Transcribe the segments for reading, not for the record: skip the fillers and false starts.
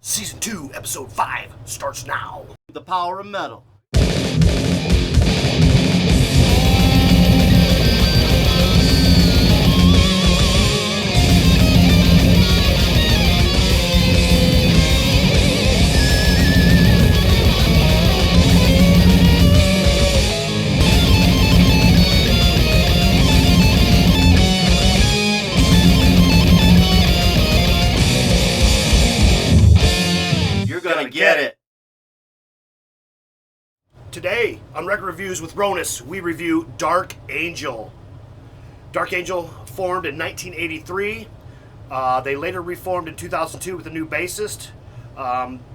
Season 2, Episode 5 starts now. The power of metal. You're gonna get it. Today, on Record Reviews with Ronus, we review Dark Angel. Dark Angel formed in 1983. They later reformed in 2002 with a new bassist.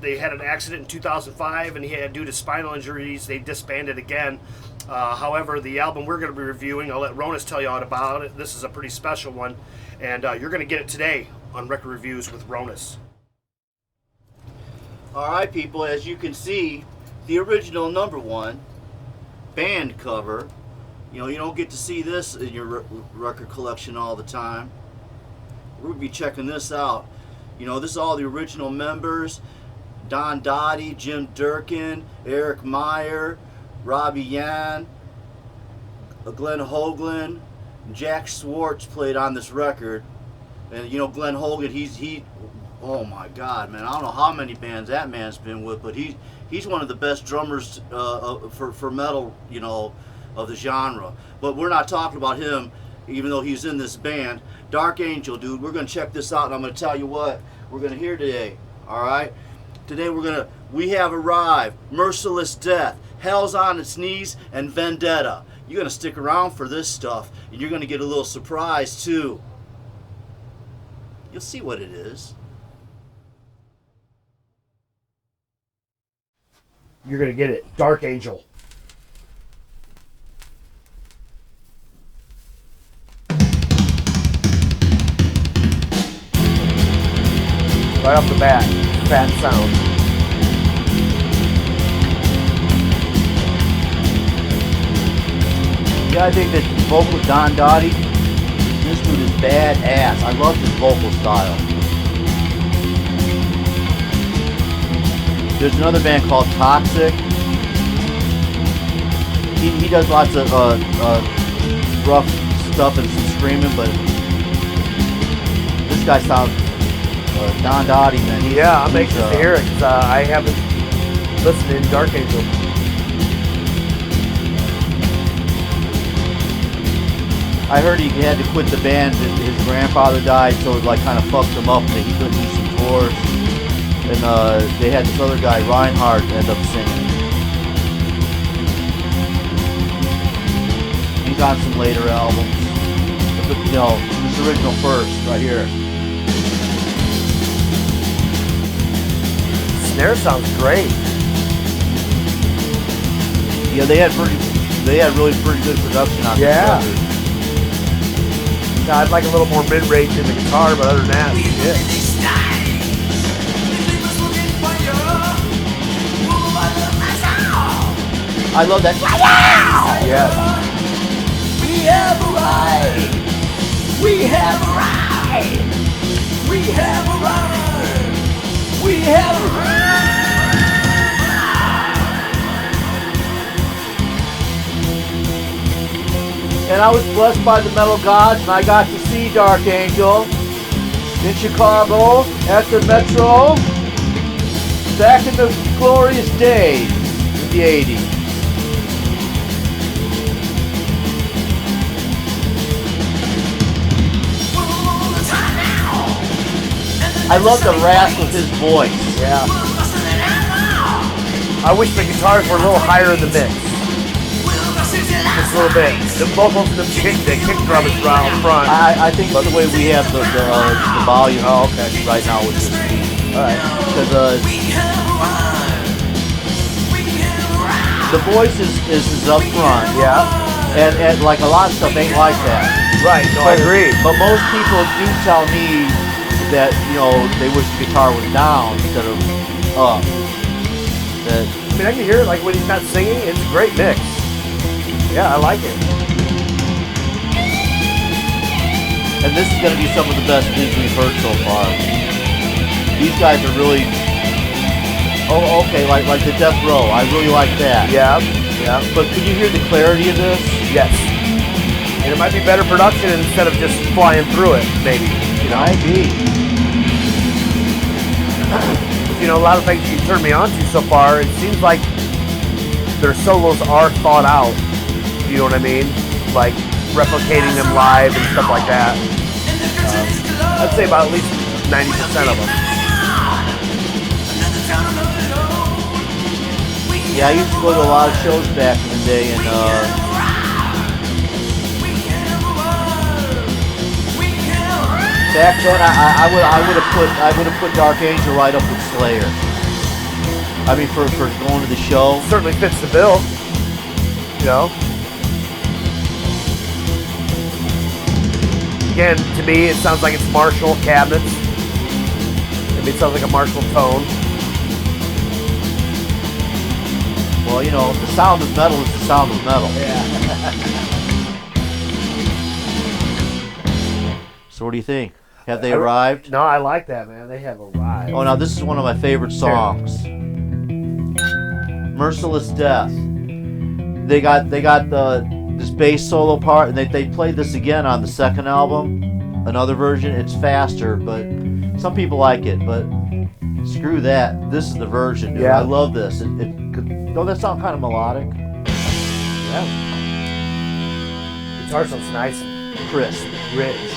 They had an accident in 2005, and due to spinal injuries, they disbanded again. However, the album we're going to be reviewing, I'll let Ronus tell you all about it. This is a pretty special one, and you're going to get it today on Record Reviews with Ronus. Alright people, as you can see, the original #1 band cover. You know, you don't get to see this in your record collection all the time. We'll be checking this out. You know, this is all the original members. Don Dottie, Jim Durkin, Eric Meyer, Robbie Yan, Glenn Hoagland, Jack Schwartz played on this record. And you know, Glenn Hoagland, he oh my God, man! I don't know how many bands that man's been with, but he's one of the best drummers for metal, you know, of the genre. But we're not talking about him, even though he's in this band. Dark Angel, dude. We're gonna check this out, and I'm gonna tell you what we're gonna hear today. All right, today we have arrived. Merciless Death, Hell's on Its Knees, and Vendetta. You're gonna stick around for this stuff, and you're gonna get a little surprise too. You'll see what it is. You're going to get it. Dark Angel. Right off the bat, fat sound. Yeah, I think that vocal Don Dottie, this dude is badass. I love his vocal style. There's another band called Toxic. He does lots of rough stuff and some screaming, but this guy sounds Don Dottie, man. I'm anxious to hear it because I haven't listened to Dark Angel. I heard he had to quit the band. His grandfather died, so it like kind of fucked him up, and he couldn't do some tours. And they had this other guy, Reinhardt, end up singing. He's on some later albums. But, you know, this original first, right here. Snare sounds great. Yeah, they had really pretty good production on this record. I'd like a little more mid-range in the guitar, but other than that, yeah. I love that. Yeah. We have arrived. We have arrived. We have arrived. We have arrived. And I was blessed by the metal gods, and I got to see Dark Angel in Chicago at the Metro back in the glorious days in the 80s. I love the rasp of his voice. Yeah. I wish the guitars were a little higher in the mix. Just a little bit. The vocals, the kick drum is right out front. I think it's the way we have the volume. Oh, okay. Right now with this. All right. Because the voice is up front. Yeah. And like a lot of stuff ain't like that. Right. No, I agree. But most people do tell me that, you know, they wish the guitar was down instead of up. That, I mean, I can hear it like when he's not singing. It's a great mix. Yeah, I like it. And this is going to be some of the best things we've heard so far. These guys are really Oh, okay, like the Death Row. I really like that. Yeah, yeah. But could you hear the clarity of this? Yes. And it might be better production instead of just flying through it, maybe. You know? Maybe. You know, a lot of things you turned me on to so far, it seems like their solos are thought out. You know what I mean? Like replicating them live and stuff like that. I'd say about at least 90% of them. Yeah, I used to go to a lot of shows back in the day, and back then I would have put Dark Angel right up with Slayer. I mean, for going to the show, Certainly fits the bill. You know. Again, to me, it sounds like it's Marshall cabinets. I mean, it sounds like a Marshall tone. well, you know, the sound of metal is the sound of metal. Yeah. So what do you think? Have they arrived? No, I like that, man. They have arrived. Oh, now this is one of my favorite songs. Merciless Death. They got this bass solo part, and they played this again on the second album. Another version. It's faster, but some people like it. But screw that. This is the version, dude. Yeah. I love this. Don't that sound kind of melodic? Yeah. Guitar sounds nice, Crisp. rich.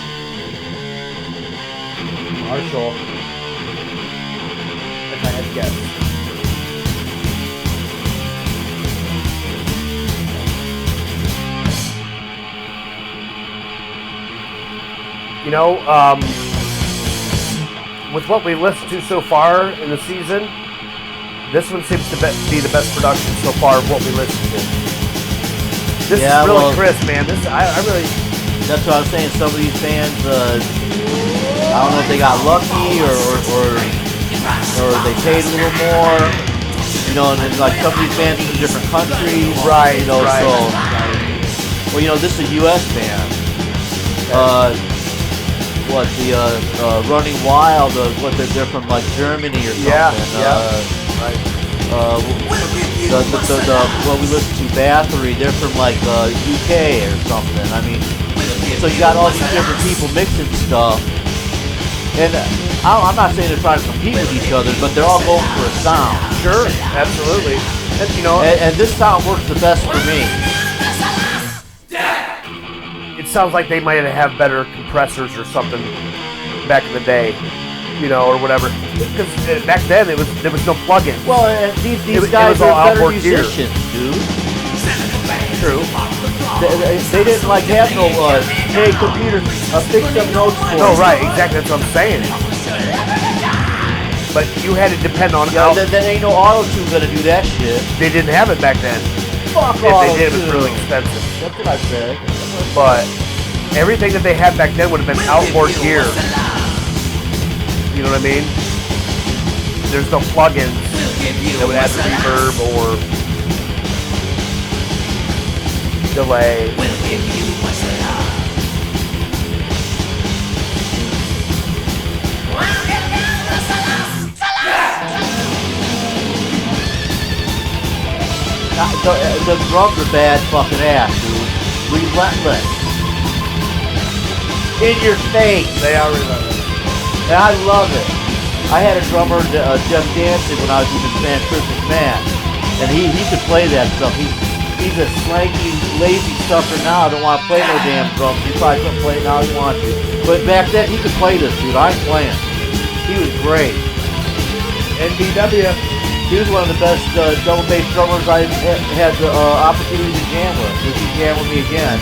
Marshall. If I had to guess. You know, with what we listened to so far in the season, this one seems to be the best production so far of what we listened to. This is really crisp, man. I really. That's what I was saying. Some of these bands, I don't know if they got lucky or they paid a little more. You know, and then like some of these bands from different countries. Right. You know, right. so. Well, you know, this is a U.S. band. Running Wild, they're from like Germany or something. Yeah. Right. What we listen to, Bathory, they're from like UK or something. I mean, so you got all these different people mixing stuff. And I'm not saying they're trying to compete with each other, but they're all going for a sound. Sure, absolutely. And, you know, And this sound works the best for me. it sounds like they might have better compressors or something back in the day, you know, or whatever. Because back then there was no plug-in. Well, and these It guys was all are better outboard gear. musicians, dude. True. They didn't like have no, hey, computer, fix some notes for No, me. right, exactly. That's what I'm saying. But you had to depend on Yeah, then ain't no auto-tune gonna do that shit. They didn't have it back then. Fuck If they did, it was auto-tune. really expensive. That's what I said. But everything that they had back then would have been outboard gear. You know what I mean? There's no plugins that would add reverb or delay. The drums are bad fucking ass, dude. Relentless. In your face. They are relentless. And I love it. I had a drummer, Jeff Danzig, when I was in the band Christmas Man. And he could play that stuff. He's a slanky, lazy sucker now. Don't want to play no damn drums. He probably couldn't play it now. He wants to. But back then, he could play this, dude. I ain't playing. He was great. NBW. He was one of the best double bass drummers I had the opportunity to jam with. If he jam with me again.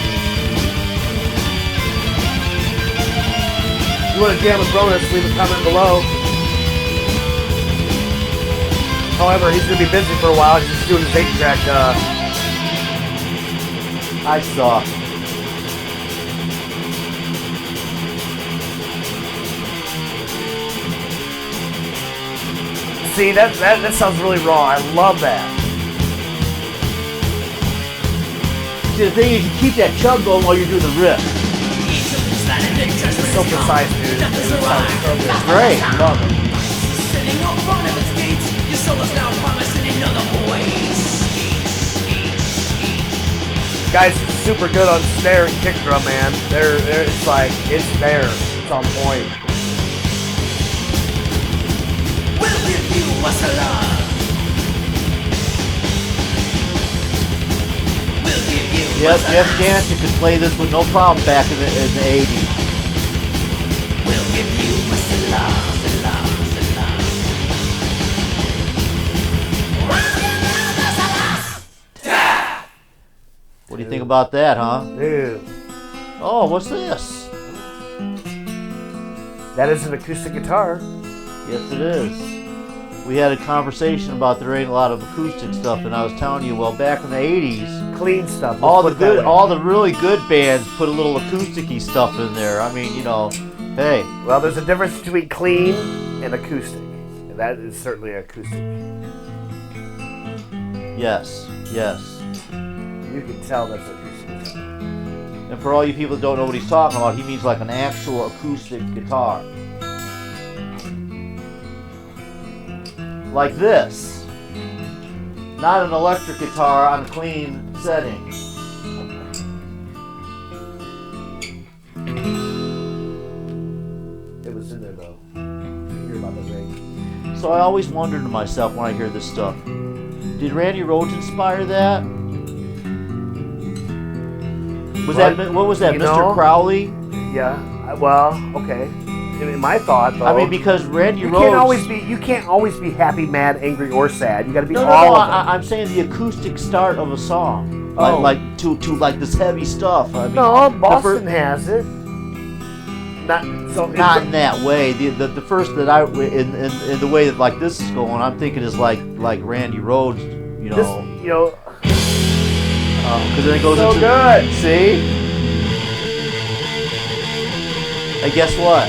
If you want to jam with Ronus, leave a comment below. However, he's going to be busy for a while. He's just doing his 8-track. I suck. See, that sounds really raw. I love that. See, the thing is, you keep that chug going while you're doing the riff. It's so precise, dude. It sounds so good. Great. Love it. Sitting up front of its gates, your soul is now Guys super good on snare and kick drum, man. It's like, it's there. It's on point. We'll give you what's love. We'll give you Yep, Jeff Jansen could play this with no problem back in the 80s. We'll give you what's love. What do you think about that, huh? Dude. Oh, what's this? That is an acoustic guitar. Yes, it is. We had a conversation about there ain't a lot of acoustic stuff, and I was telling you, well, back in the 80s, Clean stuff. all the really good bands put a little acoustic-y stuff in there. I mean, you know, hey. Well, there's a difference between clean and acoustic. And that is certainly acoustic. Yes, yes. You can tell that's acoustic. And for all you people that don't know what he's talking about, he means like an actual acoustic guitar. Like this. Not an electric guitar on a clean setting. It was in there, though. You hear about the ring. So I always wondered to myself when I hear this stuff, did Randy Rhoads inspire that? What was that, Mr. Crowley? Yeah. Well, okay. In my thought, though. I mean, because Randy Rhoads... You can't always be happy, mad, angry, or sad. You got to be No, all of them. I'm saying the acoustic start of a song. Oh. Like to like this heavy stuff. I mean, No, Boston has it. Not in that way. The first that in the way that like this is going, I'm thinking is like Randy Rhoads, you know. This, you know. Because then it goes So into good. See. And guess what?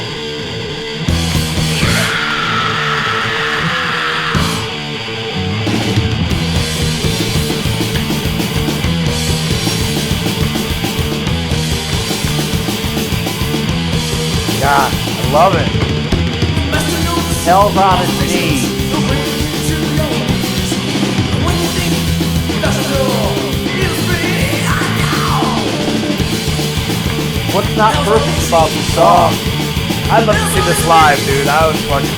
God, I love it. Hell's on its knees. What's not perfect about this song? I'd love to see this live, dude. I was fucking.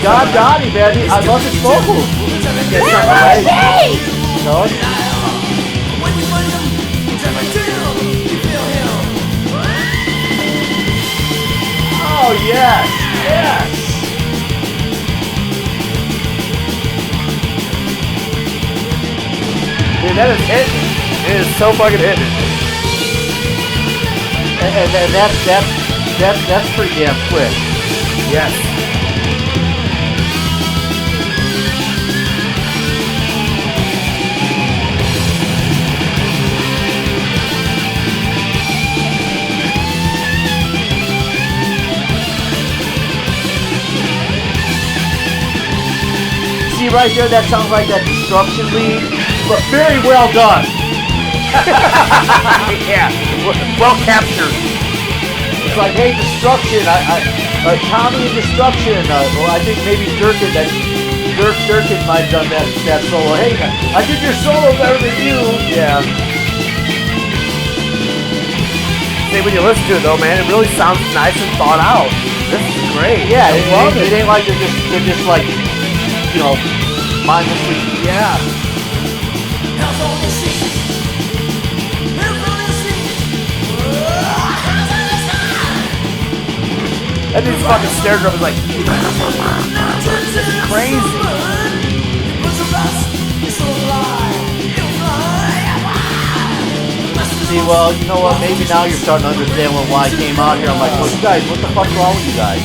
God got him, man. I love his vocals. You know? Oh, yes, yes. Dude, that is hitting. It is so fucking hitting. And that's pretty damn quick. Yes. See right there, that sounds like that Destruction lead, but very well done. Yeah. Well captured. It's like, hey, Destruction, Tommy and Destruction. Well, I think maybe Durkin might have done that solo. Hey, I did your solo better than you. Yeah. See, when you listen to it though, man, it really sounds nice and thought out. This is great. Yeah, I love it ain't like they're just like, you know, mindlessly. Yeah. And this fucking snare drum is like crazy. See, well, you know what? Maybe now you're starting to understand why I came out here. I'm like, well, you guys, what the fuck's wrong with you guys?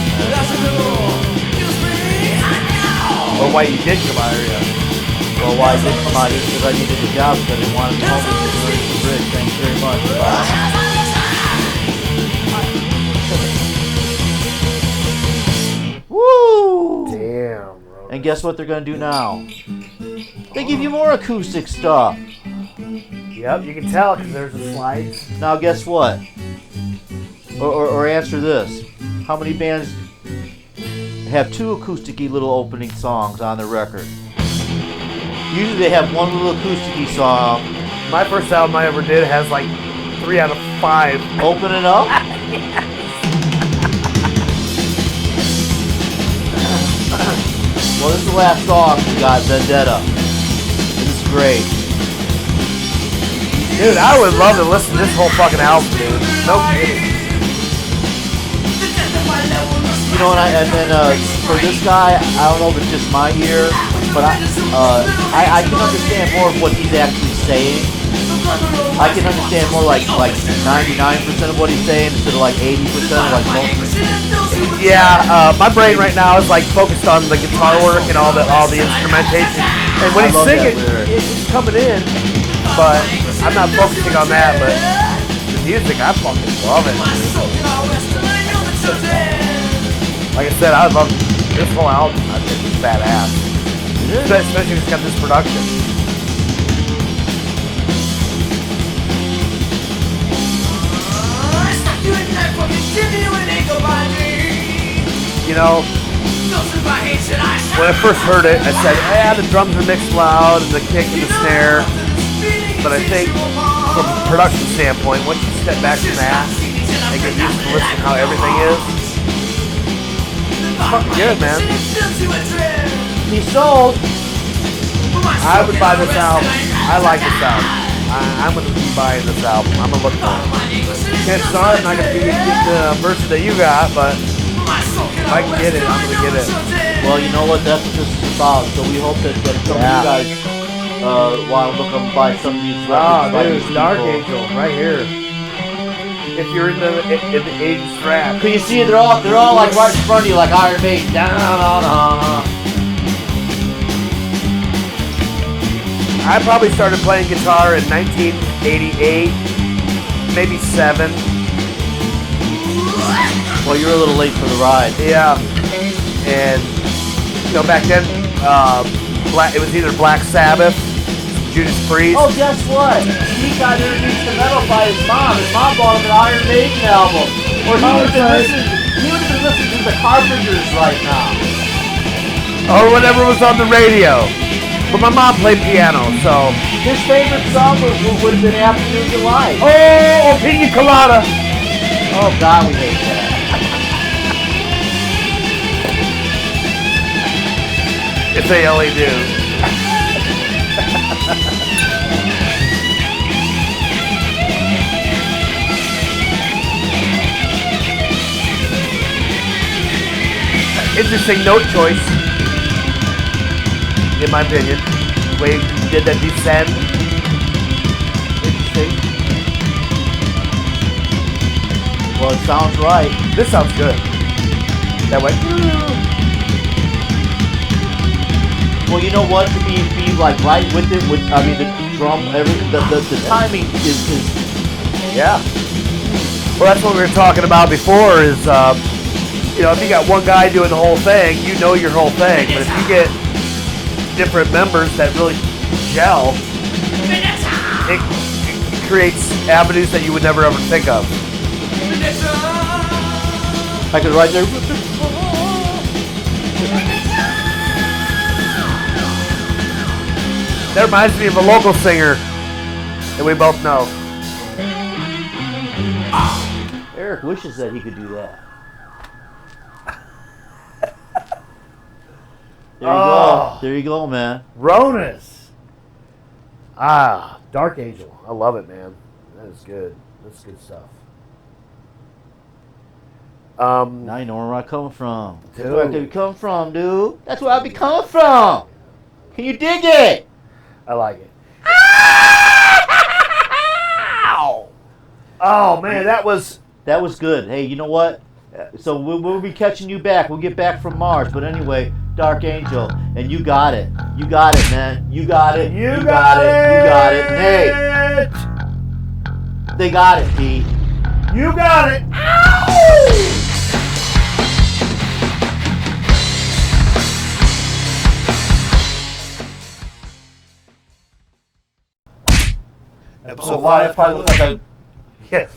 Or why you did come out here? Well, why I did come out here because I needed a job because I didn't want to be homeless at the bridge. Thanks very much. Bye. Woo! Damn, bro. And guess what they're going to do now? They give you more acoustic stuff. Yep, you can tell because there's the slides. Now guess what? Or answer this. How many bands have two acoustic-y little opening songs on their record? Usually they have one little acoustic song. My first album I ever did has like 3 out of 5. Open it up. Well, this is the last song we got, Vendetta. This is great. Dude, I would love to listen to this whole fucking album, dude. No kidding. You know, and then for this guy, I don't know if it's just my ear, but I can understand more of what he's actually saying. I can understand more like 99% of what he's saying instead of like 80% like most. Yeah, my brain right now is like focused on the guitar work and all the instrumentation. And when he's singing, it's coming in, but I'm not focusing on that. But the music, I fucking love it. Like I said, I love this whole album. I think it's badass. Especially if it's got this production. You know, when I first heard it, I said, yeah, the drums are mixed loud and the kick and the snare. But I think from a production standpoint, once you step back from that and get used to listening to how everything is, it's fucking good, man. He sold. I would buy this album. I like this album. I'm going to be buying this album. I'm going to look for it. Chances are I'm not going to get the version that you got, but if I can get it, I'm going to get it. Well, you know what? That's what this is about. So we hope that some of you guys want to look up and buy some of these records. Oh, dude, Dark Angel, right here. If you're in the 80s rap. Cause you see, they're all like right in front of you, like Iron Maiden. I probably started playing guitar in 1988, maybe 7. Well, you're a little late for the ride. Yeah, and you know back then, it was either Black Sabbath, Judas Priest. Oh, guess what? He got introduced to metal by his mom. His mom bought him an Iron Maiden album. Or he would have been listening to the Carpenters right now. Or whatever was on the radio. But my mom played piano, so. His favorite song would have been Afternoon Delight. Oh, Pina Colada. Oh, God, we hate that. It's a LA dude. Interesting note choice, in my opinion. The way you did that descend. Interesting. Well, it sounds right. This sounds good. That way. Well, you know what? To be like right with it, I mean the drum, the timing is. Yeah. Well, that's what we were talking about before. Is you know, if you got one guy doing the whole thing, you know your whole thing. But if you get different members that really gel, it creates avenues that you would never ever think of. I could right there. That reminds me of a local singer that we both know. Eric wishes that he could do that. There you go. There you go, man. Ronus. Dark Angel. I love it, man. That is good. That's good stuff. Now you know where I'm coming from. That's Dude. where I be coming from, dude. That's where I be coming from. Can you dig it? I like it. Oh man, that was good. Hey, you know what? So we'll be catching you back. We'll get back from Mars. But anyway, Dark Angel, and you got it. You got it, man. You got it. You got it. You got it. And hey, they got it, Pete. You got it. So why it probably looks like a Yes.